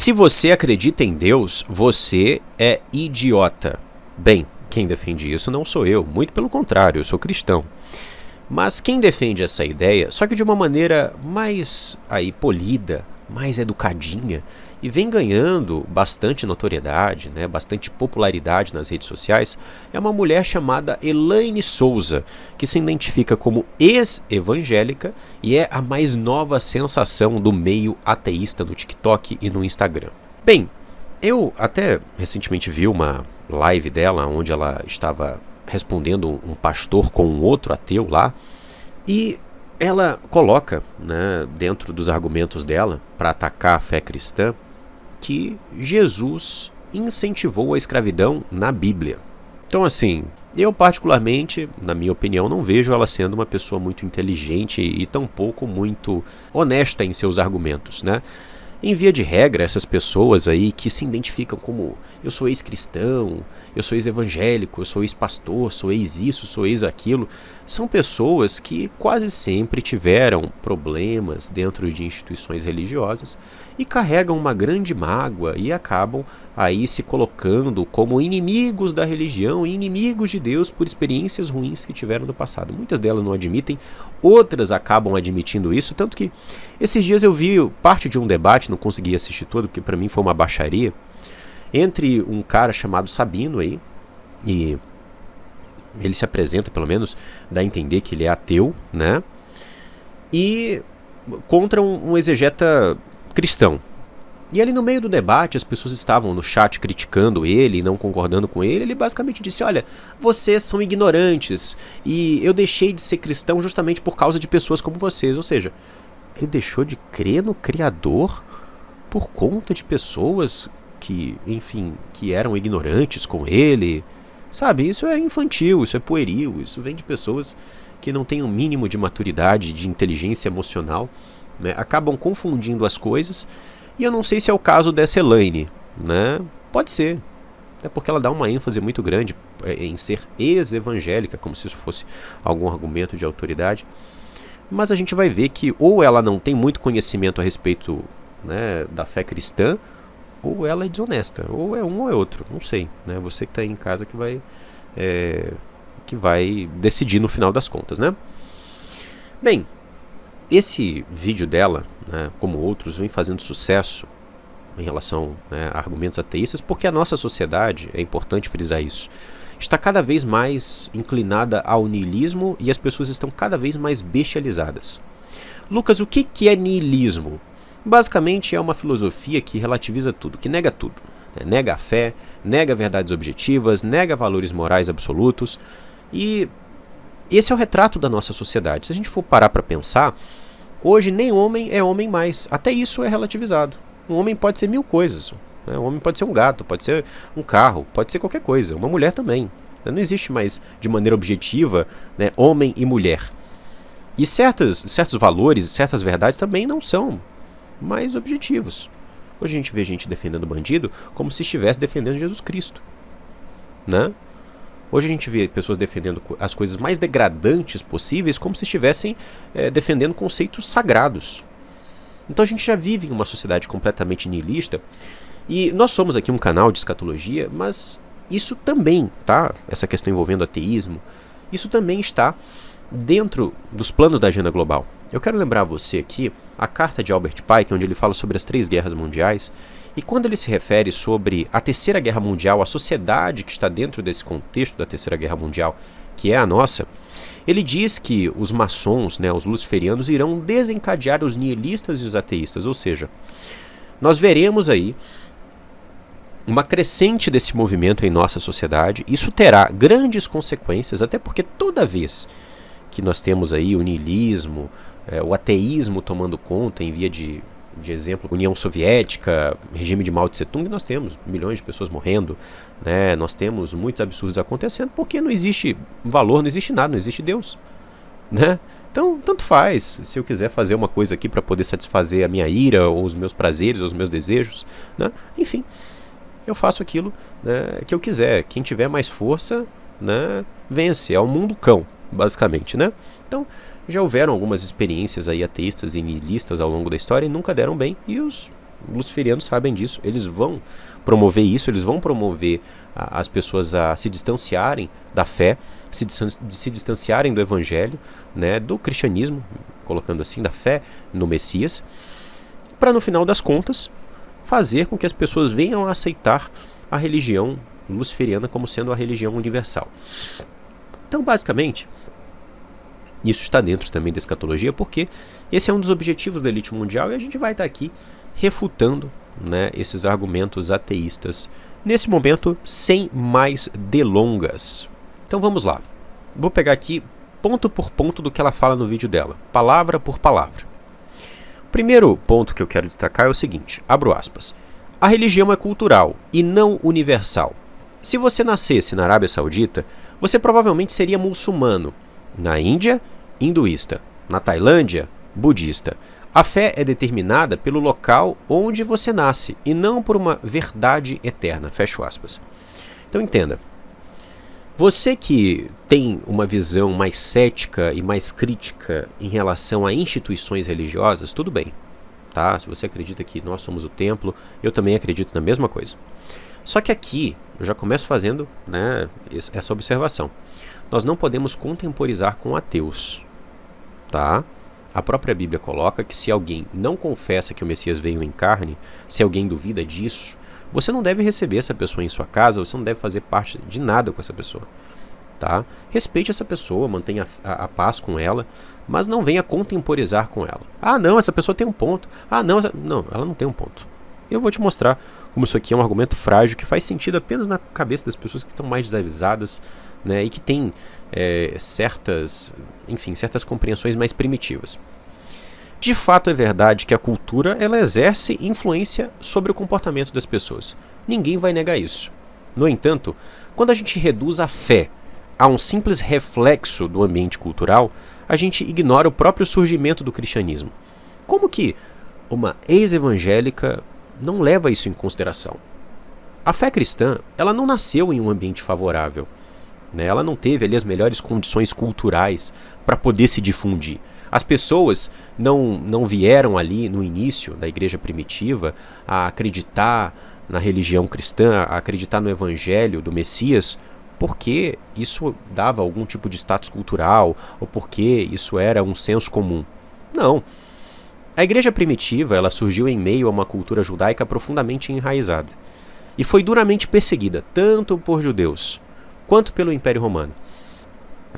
Se você acredita em Deus, você é idiota. Bem, quem defende isso não sou eu, muito pelo contrário, eu sou cristão. Mas quem defende essa ideia, só que de uma maneira mais polida, mais educadinha, e vem ganhando bastante notoriedade, né, bastante popularidade nas redes sociais, é uma mulher chamada Elaine Souza, que se identifica como ex-evangélica e é a mais nova sensação do meio ateísta no TikTok e no Instagram. Bem, eu até recentemente vi uma live dela onde ela estava respondendo um pastor com um outro ateu lá, e ela coloca, né, dentro dos argumentos dela para atacar a fé cristã, que Jesus incentivou a escravidão na Bíblia. Então, assim, eu particularmente, na minha opinião, não vejo ela sendo uma pessoa muito inteligente e tampouco muito honesta em seus argumentos, né? Em via de regra, essas pessoas aí que se identificam como eu sou ex-cristão, eu sou ex-evangélico, eu sou ex-pastor, sou ex-isso, sou ex-aquilo, são pessoas que quase sempre tiveram problemas dentro de instituições religiosas e carregam uma grande mágoa e acabam aí se colocando como inimigos da religião e inimigos de Deus por experiências ruins que tiveram no passado. Muitas delas não admitem, outras acabam admitindo isso, tanto que esses dias eu vi parte de um debate, não consegui assistir todo, porque para mim foi uma baixaria, entre um cara chamado Sabino aí, e ele se apresenta, pelo menos, dá a entender que ele é ateu, né? E contra um exegeta cristão. E ali no meio do debate, as pessoas estavam no chat criticando ele e não concordando com ele. Ele basicamente disse, olha, vocês são ignorantes e eu deixei de ser cristão justamente por causa de pessoas como vocês. Ou seja, ele deixou de crer no Criador por conta de pessoas que, enfim, que eram ignorantes com ele. Sabe, isso é infantil, isso é pueril, isso vem de pessoas que não têm um mínimo de maturidade, de inteligência emocional, né? Acabam confundindo as coisas. E eu não sei se é o caso dessa Elaine, né? Pode ser, até porque ela dá uma ênfase muito grande em ser ex-evangélica, como se isso fosse algum argumento de autoridade. Mas a gente vai ver que ou ela não tem muito conhecimento a respeito, né, da fé cristã, ou ela é desonesta, ou é um ou é outro, não sei, né? Você que está aí em casa que vai decidir no final das contas, né? Bem, esse vídeo dela, né, como outros, vem fazendo sucesso em relação, né, a argumentos ateístas, porque a nossa sociedade, é importante frisar isso, está cada vez mais inclinada ao niilismo e as pessoas estão cada vez mais bestializadas. Lucas, o que é niilismo? Basicamente é uma filosofia que relativiza tudo, que nega tudo, né? Nega a fé, nega verdades objetivas, nega valores morais absolutos, e esse é o retrato da nossa sociedade. Se a gente for parar para pensar, hoje nem homem é homem mais, até isso é relativizado. Um homem pode ser mil coisas, né? Um homem pode ser um gato, pode ser um carro, pode ser qualquer coisa, uma mulher também. Não existe mais de maneira objetiva, né, homem e mulher. E certos valores, certas verdades também não são mais objetivos. Hoje a gente vê gente defendendo bandido como se estivesse defendendo Jesus Cristo, né? Hoje a gente vê pessoas defendendo as coisas mais degradantes possíveis como se estivessem defendendo conceitos sagrados. Então a gente já vive em uma sociedade completamente niilista, e nós somos aqui um canal de escatologia, mas isso também, tá? Essa questão envolvendo ateísmo, isso também está dentro dos planos da agenda global. Eu quero lembrar a você aqui a carta de Albert Pike, onde ele fala sobre as 3 guerras mundiais, e quando ele se refere sobre a Terceira Guerra Mundial, a sociedade que está dentro desse contexto da Terceira Guerra Mundial, que é a nossa, ele diz que os maçons, né, os luciferianos, irão desencadear os nihilistas e os ateístas, ou seja, nós veremos aí uma crescente desse movimento em nossa sociedade. Isso terá grandes consequências, até porque toda vez que nós temos aí o niilismo, o ateísmo tomando conta, em via de exemplo, União Soviética, regime de Mao Tse Tung, nós temos milhões de pessoas morrendo, né? Nós temos muitos absurdos acontecendo, porque não existe valor, não existe nada, não existe Deus, né? Então, tanto faz, se eu quiser fazer uma coisa aqui para poder satisfazer a minha ira, ou os meus prazeres, ou os meus desejos, né? Enfim, eu faço aquilo, né, que eu quiser. Quem tiver mais força, né, vence. É o mundo cão, basicamente, né? Então, já houveram algumas experiências aí ateístas e nihilistas ao longo da história e nunca deram bem. E os Os luciferianos sabem disso, eles vão promover isso, eles vão promover as pessoas a se distanciarem da fé, se distanciarem do evangelho, né, do cristianismo, colocando assim, da fé no Messias, para no final das contas fazer com que as pessoas venham a aceitar a religião luciferiana como sendo a religião universal. Então, basicamente, isso está dentro também da escatologia, porque esse é um dos objetivos da elite mundial e a gente vai estar aqui refutando, né, esses argumentos ateístas nesse momento, sem mais delongas. Então vamos lá. Vou pegar aqui ponto por ponto do que ela fala no vídeo dela, palavra por palavra. O primeiro ponto que eu quero destacar é o seguinte, abro aspas, a religião é cultural e não universal. Se você nascesse na Arábia Saudita, você provavelmente seria muçulmano. Na Índia, hinduísta. Na Tailândia, budista. A fé é determinada pelo local onde você nasce e não por uma verdade eterna. Fecho aspas. Então entenda. Você que tem uma visão mais cética e mais crítica em relação a instituições religiosas, tudo bem. Tá? Se você acredita que nós somos o templo, eu também acredito na mesma coisa. Só que aqui, eu já começo fazendo, né, essa observação. Nós não podemos contemporizar com ateus. Tá? A própria Bíblia coloca que se alguém não confessa que o Messias veio em carne, se alguém duvida disso, você não deve receber essa pessoa em sua casa, você não deve fazer parte de nada com essa pessoa. Tá? Respeite essa pessoa, mantenha a paz com ela, mas não venha contemporizar com ela. Ah, não, essa pessoa tem um ponto. Ah, não, não, ela não tem um ponto. Eu vou te mostrar como isso aqui é um argumento frágil que faz sentido apenas na cabeça das pessoas que estão mais desavisadas, né, e que têm certas compreensões mais primitivas. De fato é verdade que a cultura ela exerce influência sobre o comportamento das pessoas. Ninguém vai negar isso. No entanto, quando a gente reduz a fé a um simples reflexo do ambiente cultural, a gente ignora o próprio surgimento do cristianismo. Como que uma ex-evangélica não leva isso em consideração? A fé cristã ela não nasceu em um ambiente favorável. Né? Ela não teve ali as melhores condições culturais para poder se difundir. As pessoas não vieram ali no início da igreja primitiva a acreditar na religião cristã, a acreditar no evangelho do Messias, porque isso dava algum tipo de status cultural ou porque isso era um senso comum. Não. A igreja primitiva ela surgiu em meio a uma cultura judaica profundamente enraizada e foi duramente perseguida, tanto por judeus quanto pelo Império Romano.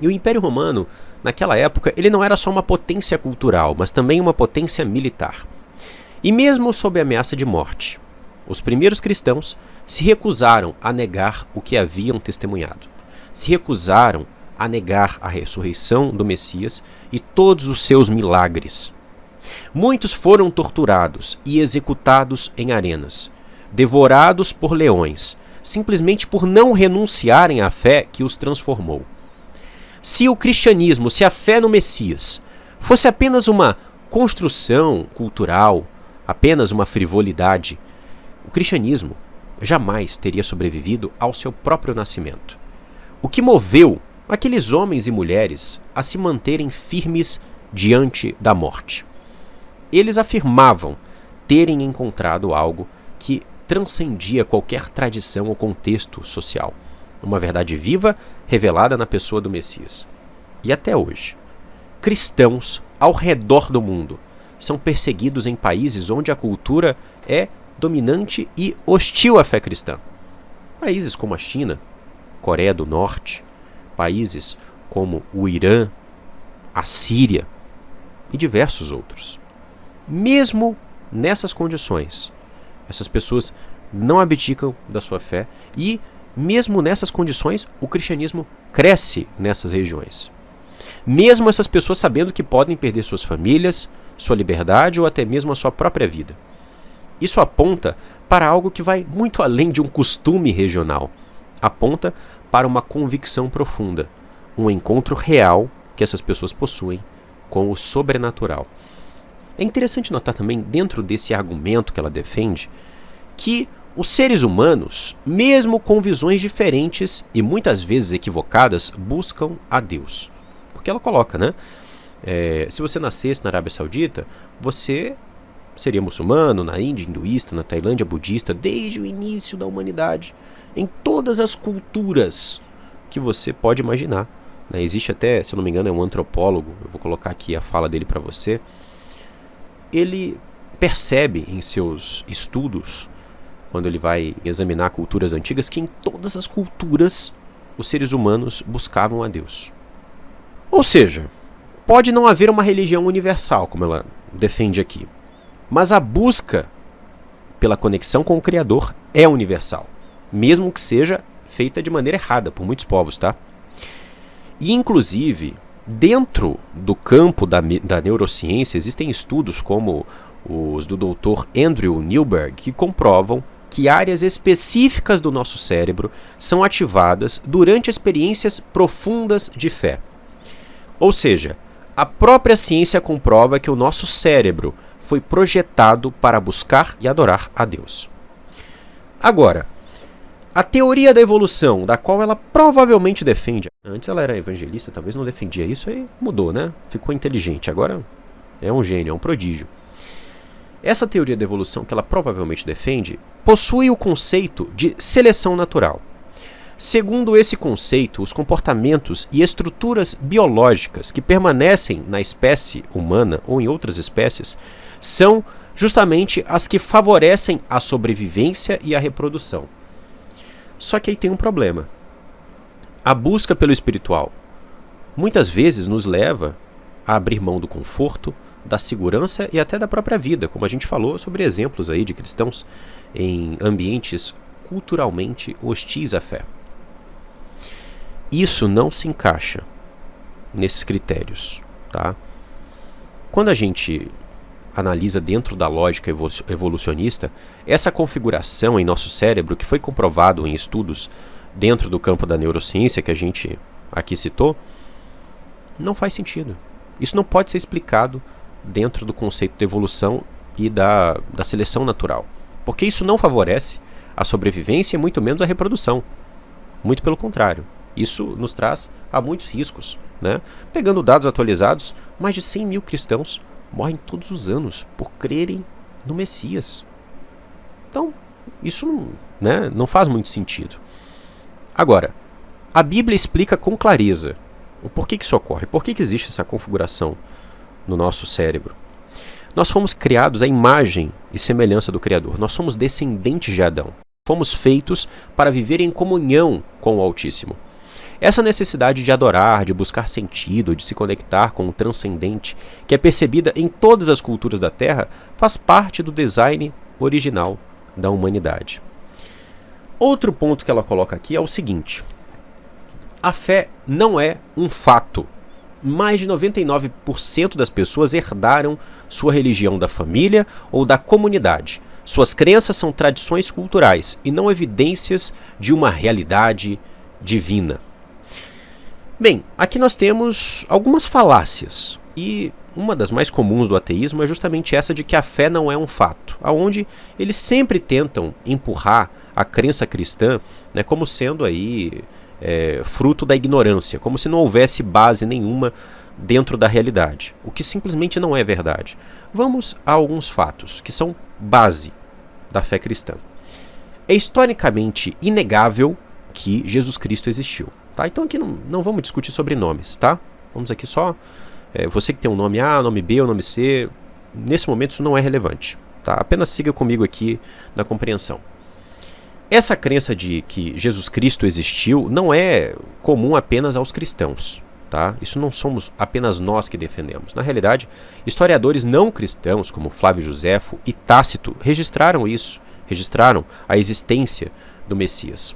E o Império Romano, naquela época, ele não era só uma potência cultural, mas também uma potência militar. E mesmo sob a ameaça de morte, os primeiros cristãos se recusaram a negar o que haviam testemunhado. Se recusaram a negar a ressurreição do Messias e todos os seus milagres. Muitos foram torturados e executados em arenas, devorados por leões, simplesmente por não renunciarem à fé que os transformou. Se o cristianismo, se a fé no Messias, fosse apenas uma construção cultural, apenas uma frivolidade, o cristianismo jamais teria sobrevivido ao seu próprio nascimento. O que moveu aqueles homens e mulheres a se manterem firmes diante da morte? Eles afirmavam terem encontrado algo que transcendia qualquer tradição ou contexto social. Uma verdade viva revelada na pessoa do Messias. E até hoje, cristãos ao redor do mundo são perseguidos em países onde a cultura é dominante e hostil à fé cristã. Países como a China, Coreia do Norte, países como o Irã, a Síria e diversos outros. Mesmo nessas condições, essas pessoas não abdicam da sua fé e, mesmo nessas condições, o cristianismo cresce nessas regiões. Mesmo essas pessoas sabendo que podem perder suas famílias, sua liberdade ou até mesmo a sua própria vida. Isso aponta para algo que vai muito além de um costume regional. Aponta para uma convicção profunda, um encontro real que essas pessoas possuem com o sobrenatural. É interessante notar também, dentro desse argumento que ela defende, que os seres humanos, mesmo com visões diferentes e muitas vezes equivocadas, buscam a Deus. Porque ela coloca, né? Se você nascesse na Arábia Saudita, você Seria muçulmano, na Índia, hinduísta, na Tailândia, budista, desde o início da humanidade, em todas as culturas que você pode imaginar. Existe até, se eu não me engano, é um antropólogo, eu vou colocar aqui a fala dele para você. Ele percebe em seus estudos, quando ele vai examinar culturas antigas, que em todas as culturas os seres humanos buscavam a Deus. Ou seja, pode não haver uma religião universal, como ela defende aqui, mas a busca pela conexão com o Criador é universal, mesmo que seja feita de maneira errada por muitos povos, tá? E, inclusive, dentro do campo da neurociência, existem estudos como os do Dr. Andrew Newberg, que comprovam que áreas específicas do nosso cérebro são ativadas durante experiências profundas de fé. Ou seja, a própria ciência comprova que o nosso cérebro foi projetado para buscar e adorar a Deus. Agora, a teoria da evolução, da qual ela provavelmente defende, antes ela era evangelista, talvez não defendia isso, aí mudou, né? Ficou inteligente, agora é um gênio, é um prodígio. Essa teoria da evolução que ela provavelmente defende possui o conceito de seleção natural. Segundo esse conceito, os comportamentos e estruturas biológicas que permanecem na espécie humana ou em outras espécies são justamente as que favorecem a sobrevivência e a reprodução. Só que aí tem um problema. A busca pelo espiritual muitas vezes nos leva a abrir mão do conforto, da segurança e até da própria vida, como a gente falou sobre exemplos aí de cristãos em ambientes culturalmente hostis à fé. Isso não se encaixa nesses critérios, tá? Quando a gente analisa dentro da lógica evolucionista, essa configuração em nosso cérebro, que foi comprovado em estudos dentro do campo da neurociência que a gente aqui citou, não faz sentido. Isso não pode ser explicado dentro do conceito de evolução e da seleção natural, porque isso não favorece a sobrevivência e muito menos a reprodução. Muito pelo contrário, isso nos traz a muitos riscos, né? Pegando dados atualizados, mais de 100 mil cristãos morrem todos os anos por crerem no Messias. Então, isso não faz muito sentido. Agora, a Bíblia explica com clareza o porquê que isso ocorre, por que existe essa configuração no nosso cérebro. Nós fomos criados à imagem e semelhança do Criador. Nós somos descendentes de Adão. Fomos feitos para viver em comunhão com o Altíssimo. Essa necessidade de adorar, de buscar sentido, de se conectar com o transcendente, que é percebida em todas as culturas da Terra, faz parte do design original da humanidade. Outro ponto que ela coloca aqui é o seguinte: a fé não é um fato. Mais de 99% das pessoas herdaram sua religião da família ou da comunidade. Suas crenças são tradições culturais e não evidências de uma realidade divina. Bem, aqui nós temos algumas falácias, e uma das mais comuns do ateísmo é justamente essa de que a fé não é um fato, aonde eles sempre tentam empurrar a crença cristã, como sendo aí fruto da ignorância, como se não houvesse base nenhuma dentro da realidade, o que simplesmente não é verdade. Vamos a alguns fatos que são base da fé cristã. É historicamente inegável que Jesus Cristo existiu. Tá? Então aqui não vamos discutir sobre nomes, tá? Vamos aqui só, você que tem um nome A, nome B ou nome C, nesse momento isso não é relevante, tá? Apenas siga comigo aqui na compreensão. Essa crença de que Jesus Cristo existiu não é comum apenas aos cristãos, tá? Isso não somos apenas nós que defendemos. Na realidade, historiadores não cristãos como Flávio Joséfo e Tácito registraram a existência do Messias.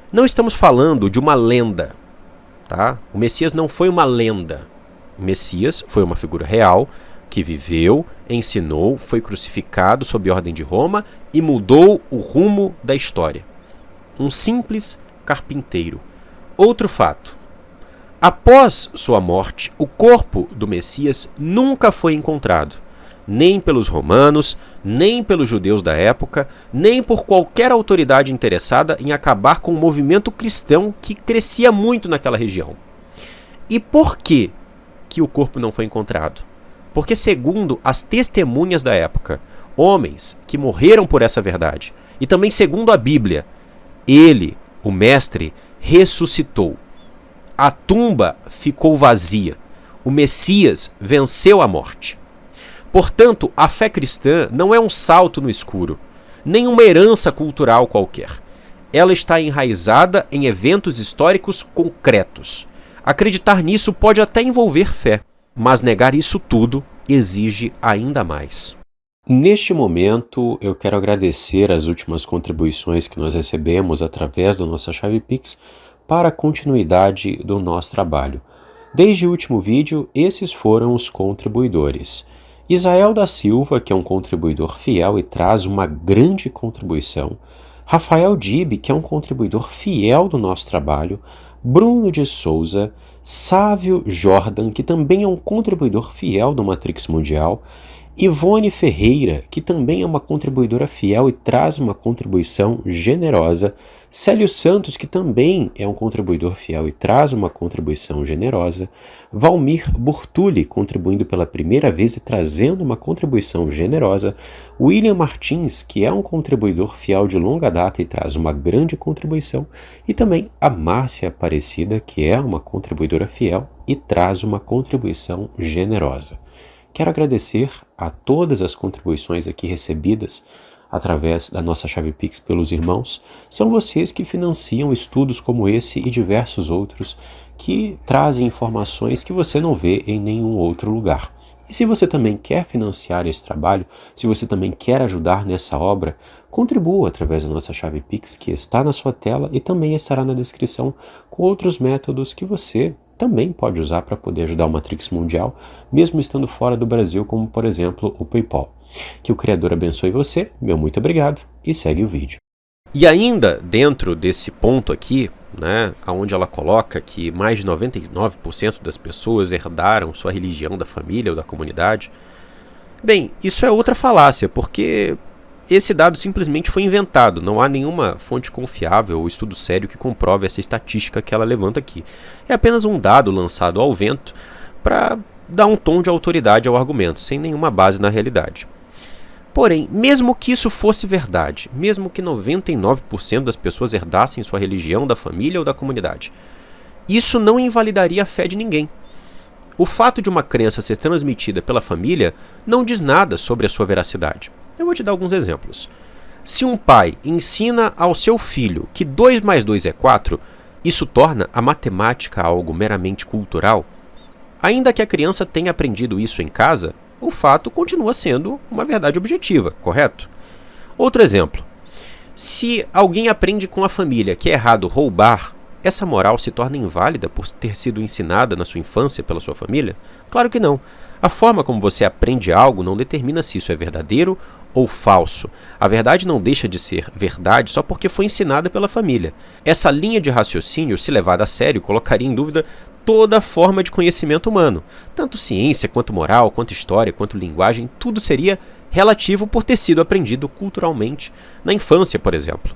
Não estamos falando de uma lenda, tá? O Messias não foi uma lenda. O Messias foi uma figura real que viveu, ensinou, foi crucificado sob ordem de Roma e mudou o rumo da história. Um simples carpinteiro. Outro fato: após sua morte, o corpo do Messias nunca foi encontrado, nem pelos romanos, nem pelos judeus da época, nem por qualquer autoridade interessada em acabar com o movimento cristão que crescia muito naquela região. E por que o corpo não foi encontrado? Porque, segundo as testemunhas da época, homens que morreram por essa verdade, e também segundo a Bíblia, ele, o Mestre, ressuscitou. A tumba ficou vazia. O Messias venceu a morte. Portanto, a fé cristã não é um salto no escuro, nem uma herança cultural qualquer. Ela está enraizada em eventos históricos concretos. Acreditar nisso pode até envolver fé, mas negar isso tudo exige ainda mais. Neste momento, eu quero agradecer as últimas contribuições que nós recebemos através da nossa chave Pix para a continuidade do nosso trabalho. Desde o último vídeo, esses foram os contribuidores. Israel da Silva, que é um contribuidor fiel e traz uma grande contribuição. Rafael Dib, que é um contribuidor fiel do nosso trabalho. Bruno de Souza. Sávio Jordan, que também é um contribuidor fiel do Matrix Mundial. Ivone Ferreira, que também é uma contribuidora fiel e traz uma contribuição generosa. Célio Santos, que também é um contribuidor fiel e traz uma contribuição generosa. Valmir Burtuli, contribuindo pela primeira vez e trazendo uma contribuição generosa. William Martins, que é um contribuidor fiel de longa data e traz uma grande contribuição. E também a Márcia Aparecida, que é uma contribuidora fiel e traz uma contribuição generosa. Quero agradecer a todas as contribuições aqui recebidas através da nossa chave Pix pelos irmãos. São vocês que financiam estudos como esse e diversos outros que trazem informações que você não vê em nenhum outro lugar. E se você também quer financiar esse trabalho, se você também quer ajudar nessa obra, contribua através da nossa chave Pix que está na sua tela e também estará na descrição com outros métodos que você também pode usar para poder ajudar o Matrix Mundial, mesmo estando fora do Brasil, como por exemplo o PayPal. Que o Criador abençoe você, meu muito obrigado e segue o vídeo. E ainda dentro desse ponto aqui, né, onde ela coloca que mais de 99% das pessoas herdaram sua religião da família ou da comunidade, bem, isso é outra falácia, porque esse dado simplesmente foi inventado, não há nenhuma fonte confiável ou estudo sério que comprove essa estatística que ela levanta aqui. É apenas um dado lançado ao vento para dar um tom de autoridade ao argumento, sem nenhuma base na realidade. Porém, mesmo que isso fosse verdade, mesmo que 99% das pessoas herdassem sua religião da família ou da comunidade, isso não invalidaria a fé de ninguém. O fato de uma crença ser transmitida pela família não diz nada sobre a sua veracidade. Eu vou te dar alguns exemplos. Se um pai ensina ao seu filho que 2 mais 2 é 4, isso torna a matemática algo meramente cultural? Ainda que a criança tenha aprendido isso em casa, o fato continua sendo uma verdade objetiva, correto? Outro exemplo. Se alguém aprende com a família que é errado roubar, essa moral se torna inválida por ter sido ensinada na sua infância pela sua família? Claro que não. A forma como você aprende algo não determina se isso é verdadeiro ou falso. A verdade não deixa de ser verdade só porque foi ensinada pela família. Essa linha de raciocínio, se levada a sério, colocaria em dúvida toda forma de conhecimento humano. Tanto ciência, quanto moral, quanto história, quanto linguagem, tudo seria relativo por ter sido aprendido culturalmente na infância, por exemplo.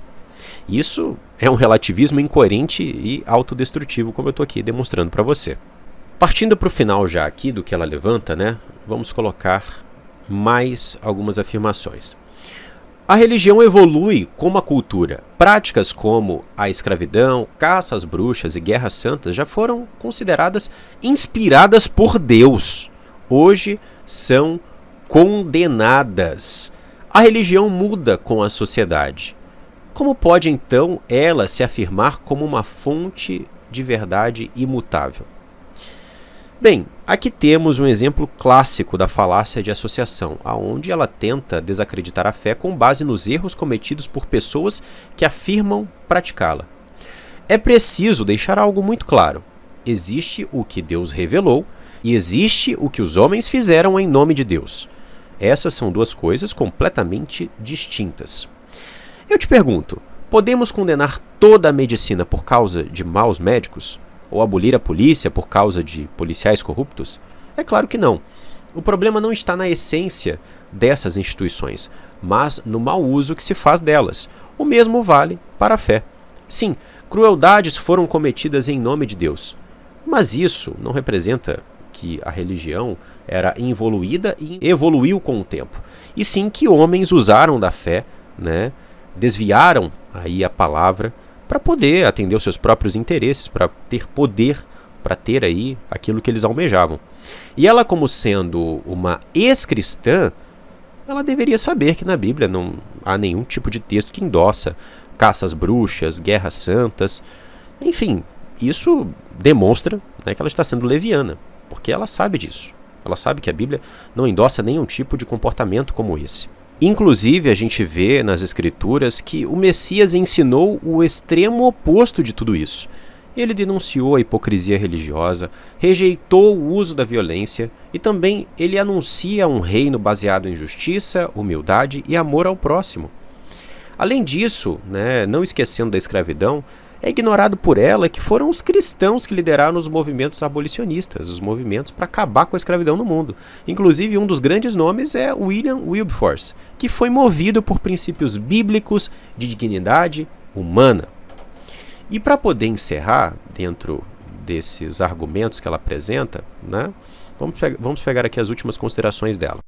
Isso é um relativismo incoerente e autodestrutivo, como eu estou aqui demonstrando para você. Partindo para o final já aqui do que ela levanta, né, vamos colocar mais algumas afirmações. A religião evolui como a cultura. Práticas como a escravidão, caça às bruxas e guerras santas já foram consideradas inspiradas por Deus. Hoje são condenadas. A religião muda com a sociedade. Como pode então ela se afirmar como uma fonte de verdade imutável? Bem, aqui temos um exemplo clássico da falácia de associação, onde ela tenta desacreditar a fé com base nos erros cometidos por pessoas que afirmam praticá-la. É preciso deixar algo muito claro. Existe o que Deus revelou e existe o que os homens fizeram em nome de Deus. Essas são duas coisas completamente distintas. Eu te pergunto, podemos condenar toda a medicina por causa de maus médicos? Ou abolir a polícia por causa de policiais corruptos? É claro que não. O problema não está na essência dessas instituições, mas no mau uso que se faz delas. O mesmo vale para a fé. Sim, crueldades foram cometidas em nome de Deus, mas isso não representa que a religião era involuída e evoluiu com o tempo. E sim que homens usaram da fé, né, desviaram aí a palavra para poder atender os seus próprios interesses, para ter poder, para ter aí aquilo que eles almejavam. E ela, como sendo uma ex-cristã, ela deveria saber que na Bíblia não há nenhum tipo de texto que endossa caça às bruxas, guerras santas. Enfim, isso demonstra, né, que ela está sendo leviana, porque ela sabe disso. Ela sabe que a Bíblia não endossa nenhum tipo de comportamento como esse. Inclusive, a gente vê nas Escrituras que o Messias ensinou o extremo oposto de tudo isso. Ele denunciou a hipocrisia religiosa, rejeitou o uso da violência e também ele anuncia um reino baseado em justiça, humildade e amor ao próximo. Além disso, né, não esquecendo da escravidão, é ignorado por ela que foram os cristãos que lideraram os movimentos abolicionistas, os movimentos para acabar com a escravidão no mundo. Inclusive, um dos grandes nomes é William Wilberforce, que foi movido por princípios bíblicos de dignidade humana. E para poder encerrar, dentro desses argumentos que ela apresenta, né, vamos pegar aqui as últimas considerações dela.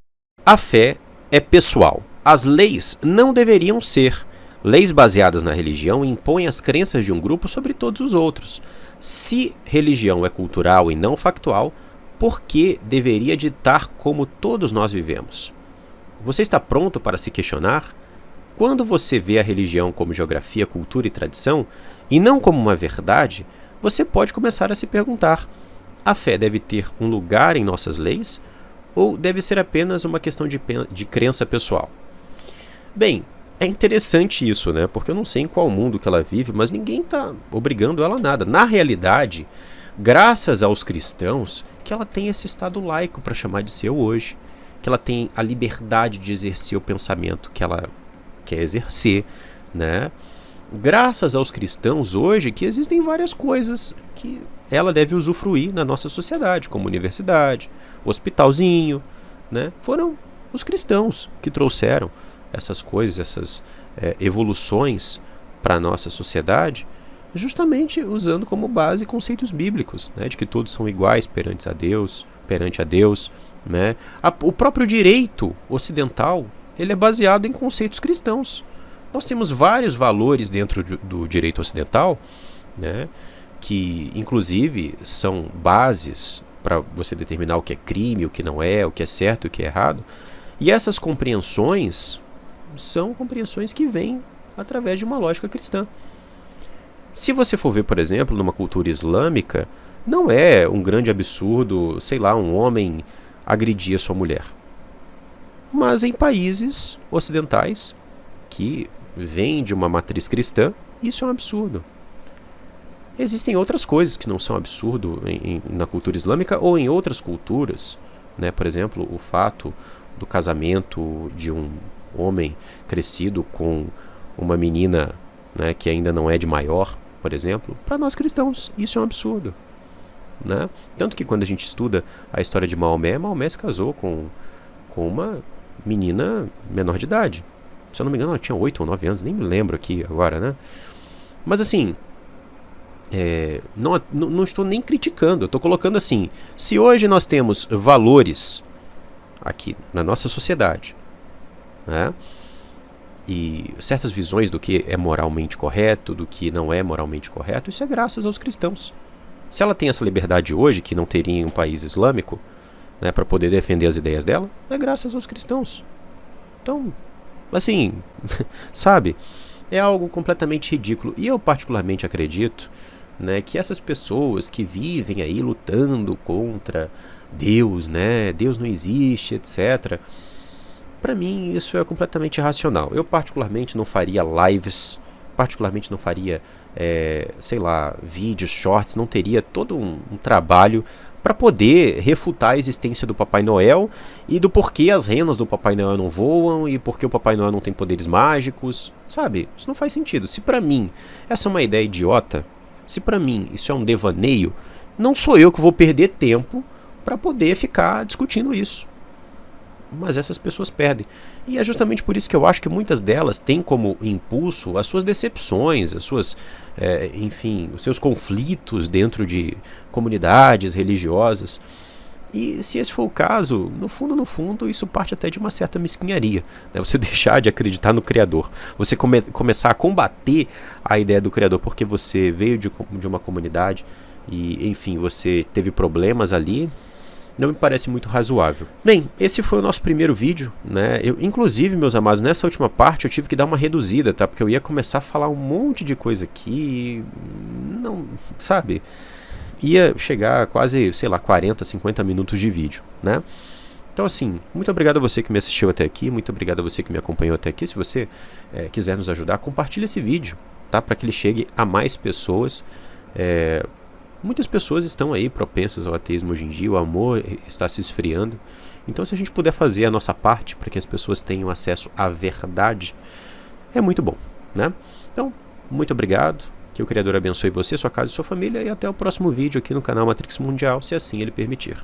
A fé é pessoal. As leis não deveriam ser. Leis baseadas na religião impõem as crenças de um grupo sobre todos os outros. Se religião é cultural e não factual, por que deveria ditar como todos nós vivemos? Você está pronto para se questionar? Quando você vê a religião como geografia, cultura e tradição, e não como uma verdade, você pode começar a se perguntar: a fé deve ter um lugar em nossas leis? Ou deve ser apenas uma questão de crença pessoal? Bem, é interessante isso, né? Porque eu não sei em qual mundo que ela vive, mas ninguém está obrigando ela a nada. Na realidade, graças aos cristãos, que ela tem esse estado laico para chamar de seu hoje, que ela tem a liberdade de exercer o pensamento que ela quer exercer, né? Graças aos cristãos hoje que existem várias coisas que ela deve usufruir na nossa sociedade, como universidade, hospitalzinho, né? Foram os cristãos que trouxeram essas coisas, essas evoluções para a nossa sociedade, justamente usando como base conceitos bíblicos, né, de que todos são iguais perante a Deus, né? O próprio direito ocidental, ele é baseado em conceitos cristãos. Nós temos vários valores dentro do direito ocidental, né, que inclusive são bases para você determinar o que é crime, o que não é, o que é certo e o que é errado. E essas compreensões são compreensões que vêm através de uma lógica cristã. Se você for ver, por exemplo, numa cultura islâmica, não é um grande absurdo, sei lá, um homem agredir a sua mulher. Mas em países ocidentais, que vêm de uma matriz cristã, isso é um absurdo. Existem outras coisas que não são absurdo na cultura islâmica ou em outras culturas, né? Por exemplo, o fato do casamento de um homem crescido com uma menina, né, que ainda não é de maior, por exemplo. Para nós cristãos, isso é um absurdo, né? Tanto que quando a gente estuda a história de Maomé, Maomé se casou com uma menina menor de idade. Se eu não me engano, ela tinha 8 ou 9 anos, nem me lembro aqui agora, né? Mas assim, não estou nem criticando, eu estou colocando assim: se hoje nós temos valores aqui na nossa sociedade, né, e certas visões do que é moralmente correto, do que não é moralmente correto, isso é graças aos cristãos. Se ela tem essa liberdade hoje, que não teria em um país islâmico, né, para poder defender as ideias dela, é graças aos cristãos. Então, assim, sabe, é algo completamente ridículo. E eu particularmente acredito, né, que essas pessoas que vivem aí lutando contra Deus, né, Deus não existe, etc., para mim isso é completamente irracional. Eu particularmente não faria lives, particularmente não faria, sei lá, vídeos, shorts, não teria todo um trabalho para poder refutar a existência do Papai Noel e do porquê as renas do Papai Noel não voam e porquê o Papai Noel não tem poderes mágicos, sabe? Isso não faz sentido. Se para mim essa é uma ideia idiota, se para mim isso é um devaneio, não sou eu que vou perder tempo para poder ficar discutindo isso. Mas essas pessoas perdem. E é justamente por isso que eu acho que muitas delas têm como impulso as suas decepções, as suas, enfim, os seus conflitos dentro de comunidades religiosas. E se esse for o caso, no fundo, isso parte até de uma certa mesquinharia, né? Você deixar de acreditar no Criador, você começar a combater a ideia do Criador porque você veio de uma comunidade e, enfim, você teve problemas ali, não me parece muito razoável. Bem, esse foi o nosso primeiro vídeo, né? Inclusive, meus amados, nessa última parte eu tive que dar uma reduzida, tá? Porque eu ia começar a falar um monte de coisa aqui, não, sabe? Ia chegar a quase, sei lá, 40, 50 minutos de vídeo, né? Então, assim, muito obrigado a você que me assistiu até aqui, muito obrigado a você que me acompanhou até aqui. Se você quiser nos ajudar, compartilhe esse vídeo, tá? Para que ele chegue a mais pessoas. Muitas pessoas estão aí propensas ao ateísmo hoje em dia, o amor está se esfriando. Então, se a gente puder fazer a nossa parte para que as pessoas tenham acesso à verdade, é muito bom, né? Então, muito obrigado, que o Criador abençoe você, sua casa e sua família, e até o próximo vídeo aqui no canal Matrix Mundial, se assim ele permitir.